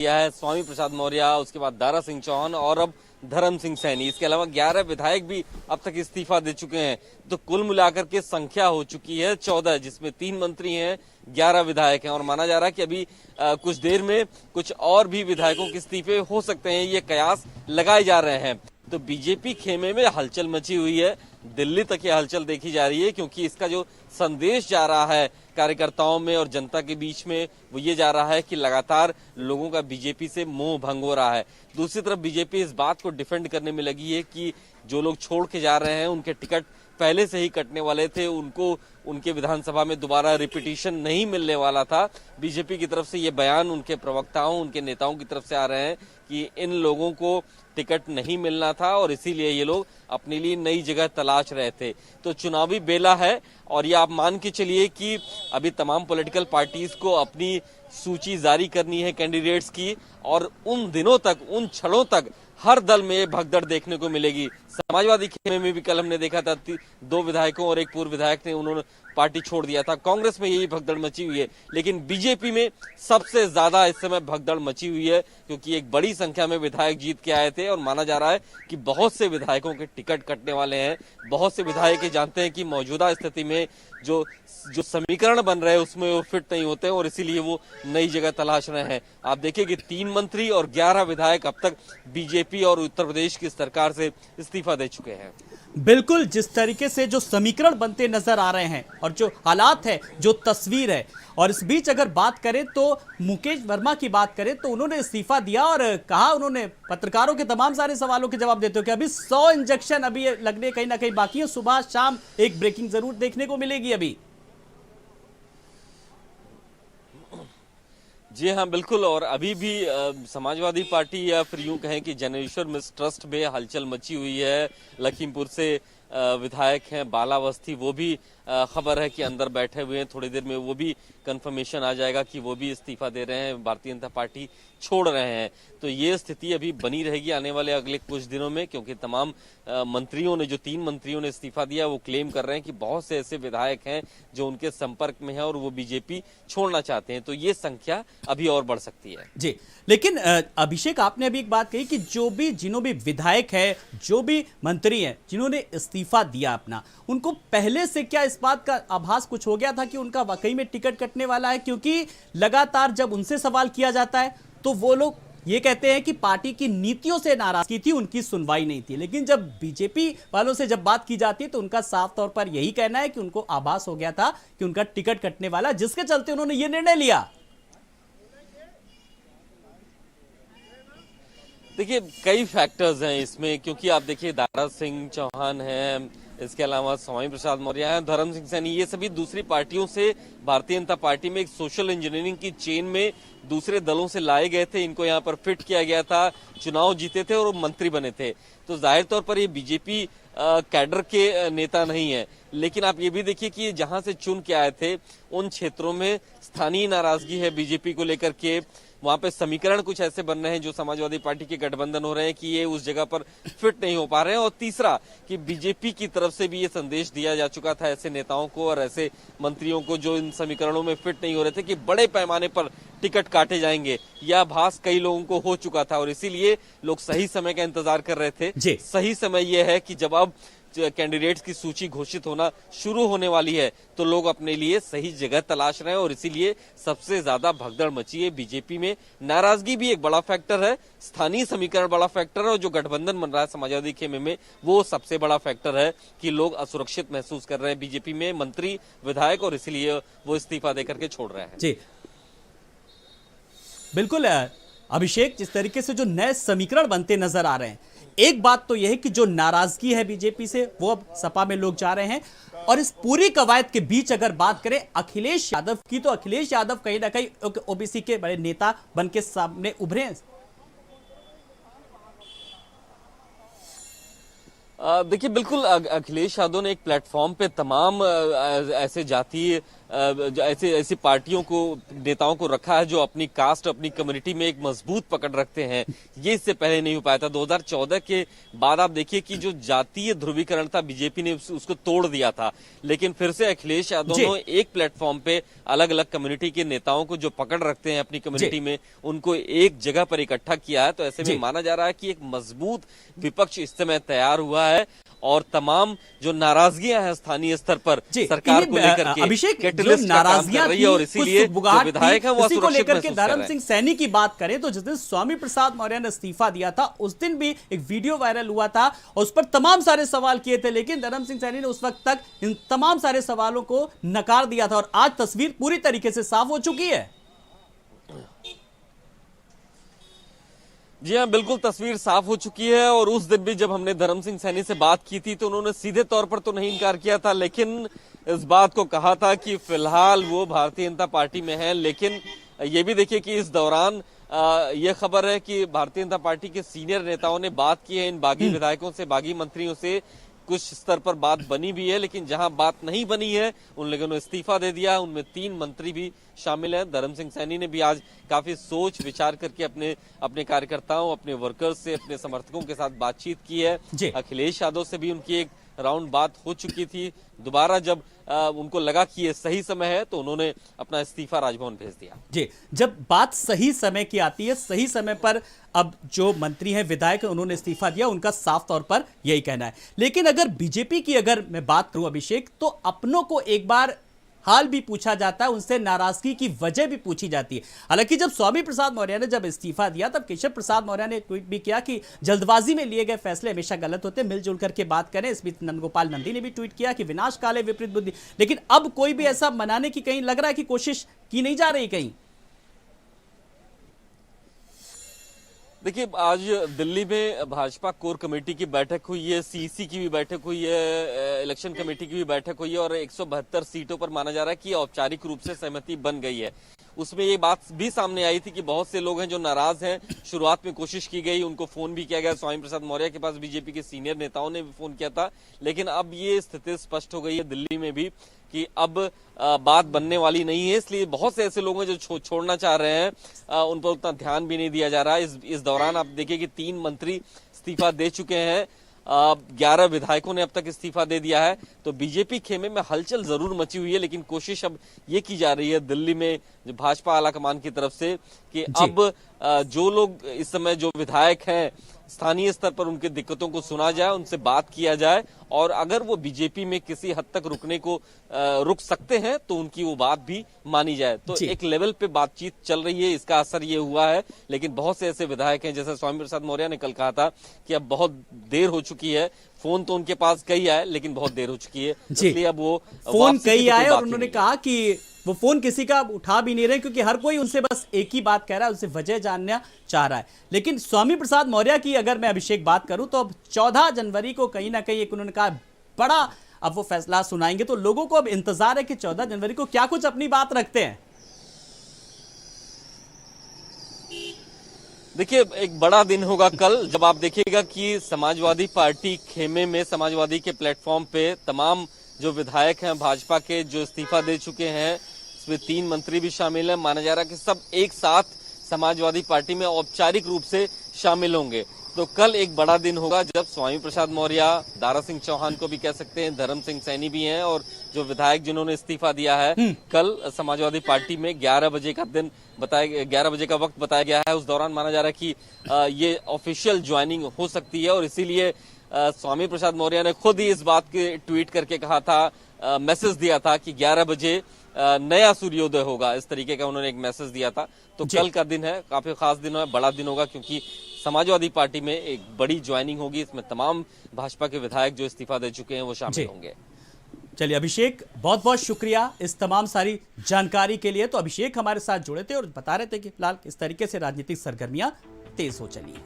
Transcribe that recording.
किया है स्वामी प्रसाद मौर्य, उसके बाद दारा सिंह चौहान और अब धर्म सिंह सैनी। इसके अलावा 11 विधायक भी अब तक इस्तीफा दे चुके हैं। तो कुल मिलाकर के संख्या हो चुकी है 14, जिसमें 3 मंत्री हैं, 11 विधायक हैं और माना जा रहा है कि अभी कुछ देर में कुछ और भी विधायकों के इस्तीफे हो सकते हैं, ये कयास लगाए जा रहे हैं। तो बीजेपी खेमे में हलचल मची हुई है, दिल्ली तक ये हलचल देखी जा रही है, क्योंकि इसका जो संदेश जा रहा है कार्यकर्ताओं में और जनता के बीच में वो ये जा रहा है कि लगातार लोगों का बीजेपी से मोह भंग हो रहा है। दूसरी तरफ बीजेपी इस बात को डिफेंड करने में लगी है कि जो लोग छोड़ के जा रहे हैं उनके टिकट पहले से ही कटने वाले थे, उनको उनके विधानसभा में दोबारा रिपीटिशन नहीं मिलने वाला था। बीजेपी की तरफ से ये बयान उनके प्रवक्ताओं, उनके नेताओं की तरफ से आ रहे हैं कि इन लोगों को टिकट नहीं मिलना था और इसीलिए ये लोग अपने लिए नई जगह तलाश रहे थे। तो चुनावी बेला है और ये आप मान के चलिए कि अभी तमाम पॉलिटिकल पार्टीज को अपनी सूची जारी करनी है कैंडिडेट्स की, और उन दिनों तक, उन क्षणों तक हर दल में भगदड़ देखने को मिलेगी। समाजवादी खेमे में भी कल हमने देखा था 2 विधायकों और 1 पूर्व विधायक ने उन्होंने पार्टी छोड़ दिया था। कांग्रेस में यही भगदड़ मची हुई है, लेकिन बीजेपी में सबसे ज्यादा इस समय भगदड़ मची हुई है, क्योंकि एक बड़ी संख्या में विधायक जीत के आए थे और माना जा रहा है कि बहुत से विधायकों के टिकट कटने वाले हैं। बहुत से विधायक जानते हैं कि मौजूदा स्थिति में जो समीकरण बन रहे हैं उसमें वो फिट नहीं होते हैं और इसीलिए वो नई जगह तलाश रहे हैं। आप देखिए कि 3 मंत्री और 11 विधायक अब तक बीजेपी और उत्तर प्रदेश की सरकार से इस्तीफा दे चुके हैं। बिल्कुल, जिस तरीके से जो समीकरण बनते नजर आ रहे हैं और जो हालात है, जो तस्वीर है, और इस बीच अगर बात करें तो मुकेश वर्मा की बात करें तो उन्होंने इस्तीफा दिया और कहा, उन्होंने पत्रकारों के तमाम सारे सवालों के जवाब देते हो कि अभी 100 इंजेक्शन अभी लगने कहीं ना कहीं बाकी है, सुबह शाम एक ब्रेकिंग जरूर देखने को मिलेगी अभी। जी हाँ, बिल्कुल। और अभी भी समाजवादी पार्टी या फिर यूं कहें कि जनरेश्वर मिसट्रस्ट में हलचल मची हुई है। लखीमपुर से विधायक हैं बालावस्थी, वो भी खबर है कि अंदर बैठे हुए हैं। थोड़ी देर में वो भी कंफर्मेशन आ जाएगा कि वो भी इस्तीफा दे रहे हैं, भारतीय जनता पार्टी छोड़ रहे हैं। तो ये स्थिति अभी बनी रहेगी आने वाले अगले कुछ दिनों में, क्योंकि तमाम मंत्रियों ने, जो 3 मंत्रियों ने इस्तीफा दिया, वो क्लेम कर रहे हैं कि बहुत से ऐसे विधायक हैं जो उनके संपर्क में हैं और वो बीजेपी छोड़ना चाहते हैं। तो ये संख्या अभी और बढ़ सकती है। जी, लेकिन अभिषेक, आपने अभी एक बात कही कि जिन्हों भी विधायक है, जो भी मंत्री हैं जिन्होंने इस्तीफा दिया अपना, उनको पहले से क्या इस बात का आभास कुछ हो गया था कि उनका वाकई में टिकट कटने वाला है? क्योंकि लगातार जब उनसे सवाल किया जाता है तो वो लोग ये कहते हैं कि पार्टी की नीतियों से नाराजगी थी, उनकी सुनवाई नहीं थी। लेकिन जब बीजेपी वालों से जब बात की जाती है तो उनका साफ तौर पर यही कहना है कि उनको आभास हो गया था कि उनका टिकट कटने वाला, जिसके चलते उन्होंने ये निर्णय लिया। देखिए, कई फैक्टर्स हैं इसमें, क्योंकि आप देखिए दारा सिंह चौहान हैं, इसके अलावा स्वामी प्रसाद मौर्य हैं, धर्म सिंह सैनी, ये सभी दूसरी पार्टियों से भारतीय जनता पार्टी में एक सोशल इंजीनियरिंग की चेन में दूसरे दलों से लाए गए थे। इनको यहाँ पर फिट किया गया था, चुनाव जीते थे और मंत्री बने थे। तो जाहिर तौर पर ये बीजेपी कैडर के नेता नहीं है। लेकिन आप ये भी देखिए कि जहां से चुन के आए थे उन क्षेत्रों में स्थानीय नाराजगी है बीजेपी को लेकर के। वहां पे समीकरण कुछ ऐसे बन रहे हैं जो समाजवादी पार्टी के गठबंधन हो रहे हैं कि ये उस जगह पर फिट नहीं हो पा रहे हैं। और तीसरा कि बीजेपी की तरफ से भी ये संदेश दिया जा चुका था ऐसे नेताओं को और ऐसे मंत्रियों को जो इन समीकरणों में फिट नहीं हो रहे थे कि बड़े पैमाने पर टिकट काटे जाएंगे। यह आभास कई लोगों को हो चुका था और इसीलिए लोग सही समय का इंतजार कर रहे थे। सही समय यह है कि जब अब कैंडिडेट्स की सूची घोषित होना शुरू होने वाली है तो लोग अपने लिए सही जगह तलाश रहे हैं और इसीलिए सबसे ज्यादा भगदड़ मची है बीजेपी में। नाराजगी भी एक बड़ा फैक्टर है, स्थानीय समीकरण बड़ा फैक्टर है और जो गठबंधन बन रहा है समाजवादी खेमे में वो सबसे बड़ा फैक्टर है कि लोग असुरक्षित महसूस कर रहे हैं बीजेपी में मंत्री विधायक और इसीलिए वो इस्तीफा देकर के छोड़ रहे हैं। जी बिल्कुल अभिषेक, जिस तरीके से जो नए समीकरण बनते नजर आ रहे हैं, एक बात तो यह है कि जो नाराजगी है बीजेपी से वो अब सपा में लोग जा रहे हैं। और इस पूरी कवायद के बीच अगर बात करें अखिलेश यादव की, तो अखिलेश यादव कहीं ना कहीं ओबीसी के बड़े नेता बन के सामने उभरे हैं। देखिए बिल्कुल अखिलेश यादव ने एक प्लेटफॉर्म पे तमाम ऐसे जातीय ऐसी पार्टियों को, नेताओं को रखा है जो अपनी कास्ट, अपनी कम्युनिटी में एक मजबूत पकड़ रखते हैं। ये इससे पहले नहीं हो पाया था। 2014 के बाद आप देखिए कि जो जातीय ध्रुवीकरण था बीजेपी ने उसको तोड़ दिया था, लेकिन फिर से अखिलेश यादव ने एक प्लेटफॉर्म पे अलग अलग कम्युनिटी के नेताओं को जो पकड़ रखते हैं अपनी कम्युनिटी में, उनको एक जगह पर इकट्ठा किया है। तो ऐसे में माना जा रहा है कि एक मजबूत विपक्ष इस समय तैयार हुआ है और तमाम जो नाराजगियां हैं स्थानीय स्तर पर सरकार को लेकर के, अभिषेक, जो नाराजगियां थी, और इसीलिए जो विधायक है वो को लेकर के धर्म सिंह सैनी की बात करें तो जिस दिन स्वामी प्रसाद मौर्य ने इस्तीफा दिया था उस दिन भी एक वीडियो वायरल हुआ था और उस पर तमाम सारे सवाल किए थे, लेकिन धर्म सिंह सैनी ने उस वक्त तक इन तमाम सारे सवालों को नकार दिया था और आज तस्वीर पूरी तरीके से साफ हो चुकी है। जी हाँ, बिल्कुल तस्वीर साफ हो चुकी है। और उस दिन भी जब हमने धर्म सिंह सैनी से बात की थी तो उन्होंने सीधे तौर पर तो नहीं इनकार किया था, लेकिन इस बात को कहा था कि फिलहाल वो भारतीय जनता पार्टी में है। लेकिन ये भी देखिए कि इस दौरान ये खबर है कि भारतीय जनता पार्टी के सीनियर नेताओं ने बात की है इन बागी विधायकों से, बागी मंत्रियों से, कुछ स्तर पर बात बनी भी है, लेकिन जहां बात नहीं बनी है उन लोगों ने इस्तीफा दे दिया। उनमें 3 मंत्री भी शामिल हैं। धर्म सिंह सैनी ने भी आज काफी सोच विचार करके अपने कार्यकर्ताओं, अपने वर्कर्स से, अपने समर्थकों के साथ बातचीत की है। अखिलेश यादव से भी उनकी एक राउंड बात हो चुकी थी। दोबारा जब उनको लगा कि ये सही समय है तो उन्होंने अपना इस्तीफा राजभवन भेज दिया। जी, जब बात सही समय की आती है, सही समय पर अब जो मंत्री हैं, विधायक हैं, उन्होंने इस्तीफा दिया, उनका साफ तौर पर यही कहना है। लेकिन अगर बीजेपी की अगर मैं बात करूं अभिषेक, तो अपनों को एक बार हाल भी पूछा जाता है, उनसे नाराजगी की वजह भी पूछी जाती है। हालांकि जब स्वामी प्रसाद मौर्य ने जब इस्तीफा दिया तब केशव प्रसाद मौर्य ने ट्वीट भी किया कि जल्दबाजी में लिए गए फैसले हमेशा गलत होते हैं, मिलजुल करके बात करें। इस बीच नंदगोपाल नंदी ने भी ट्वीट किया कि विनाश काले विपरीत बुद्धि। लेकिन अब कोई भी ऐसा मनाने की कहीं लग रहा है कि कोशिश की नहीं जा रही कहीं। देखिए, आज दिल्ली में भाजपा कोर कमेटी की बैठक हुई है, सीईसी की भी बैठक हुई है, इलेक्शन कमेटी की भी बैठक हुई है और 172 सीटों पर माना जा रहा है कि औपचारिक रूप से सहमति बन गई है। उसमें ये बात भी सामने आई थी कि बहुत से लोग हैं जो नाराज हैं। शुरुआत में कोशिश की गई, उनको फोन भी किया गया, स्वामी प्रसाद मौर्य के पास बीजेपी के सीनियर नेताओं ने भी फोन किया था, लेकिन अब ये स्थिति स्पष्ट हो गई है दिल्ली में भी कि अब बात बनने वाली नहीं है। इसलिए बहुत से ऐसे लोग हैं जो छोड़ना चाह रहे हैं, उन पर उतना ध्यान भी नहीं दिया जा रहा है। इस दौरान आप देखिए कि 3 मंत्री इस्तीफा दे चुके हैं, 11 विधायकों ने अब तक इस्तीफा दे दिया है। तो बीजेपी खेमे में हलचल जरूर मची हुई है, लेकिन कोशिश अब ये की जा रही है दिल्ली में जो भाजपा आलाकमान की तरफ से कि अब जो लोग इस समय जो विधायक हैं स्थानीय स्तर पर उनकी दिक्कतों को सुना जाए, उनसे बात किया जाए और अगर वो बीजेपी में किसी हद तक रुक सकते हैं तो उनकी वो बात भी मानी जाए। तो एक लेवल पे बातचीत चल रही है, इसका असर ये हुआ है। लेकिन बहुत से ऐसे विधायक हैं, जैसे स्वामी प्रसाद मौर्य ने कल कहा था कि अब बहुत देर हो चुकी है, फोन तो उनके पास कई आए लेकिन बहुत देर हो चुकी है, इसलिए अब वो फोन कई आए और उन्होंने कहा कि वो फोन किसी का उठा भी नहीं रहे क्योंकि हर कोई उनसे बस एक ही बात कह रहा है, उनसे वजह जानना चाह रहा है। लेकिन स्वामी प्रसाद मौर्य की अगर मैं अभिषेक बात करूं तो अब 14 जनवरी को कहीं ना कहीं एक उन्होंने कहा बड़ा अब वो फैसला सुनाएंगे, तो लोगों को अब इंतजार है कि 14 जनवरी को क्या कुछ अपनी बात रखते हैं। देखिए, एक बड़ा दिन होगा कल, जब आप देखिएगा कि समाजवादी पार्टी खेमे में, समाजवादी के प्लेटफॉर्म पे तमाम जो विधायक हैं भाजपा के जो इस्तीफा दे चुके हैं, इसमें 3 मंत्री भी शामिल हैं। माना जा रहा है कि सब एक साथ समाजवादी पार्टी में औपचारिक रूप से शामिल होंगे। तो कल एक बड़ा दिन होगा जब स्वामी प्रसाद मौर्य, दारा सिंह चौहान को भी कह सकते हैं, धर्म सिंह सैनी भी हैं और जो विधायक जिन्होंने इस्तीफा दिया है, कल समाजवादी पार्टी में 11 बजे का दिन 11 बजे का वक्त बताया गया है। उस दौरान माना जा रहा है कि ये ऑफिशियल ज्वाइनिंग हो सकती है और इसीलिए स्वामी प्रसाद मौर्य ने खुद ही इस बात के ट्वीट करके कहा था, मैसेज दिया था कि 11 बजे नया सूर्योदय होगा, इस तरीके का उन्होंने एक मैसेज दिया था। तो कल का दिन है, काफी खास दिन है, बड़ा दिन होगा क्योंकि समाजवादी पार्टी में एक बड़ी ज्वाइनिंग होगी। इसमें तमाम भाजपा के विधायक जो इस्तीफा दे चुके हैं वो शामिल होंगे। चलिए अभिषेक, बहुत बहुत शुक्रिया इस तमाम सारी जानकारी के लिए। तो अभिषेक हमारे साथ जुड़े थे और बता रहे थे कि फिलहाल किस तरीके से राजनीतिक सरगर्मियां तेज हो चली हैं।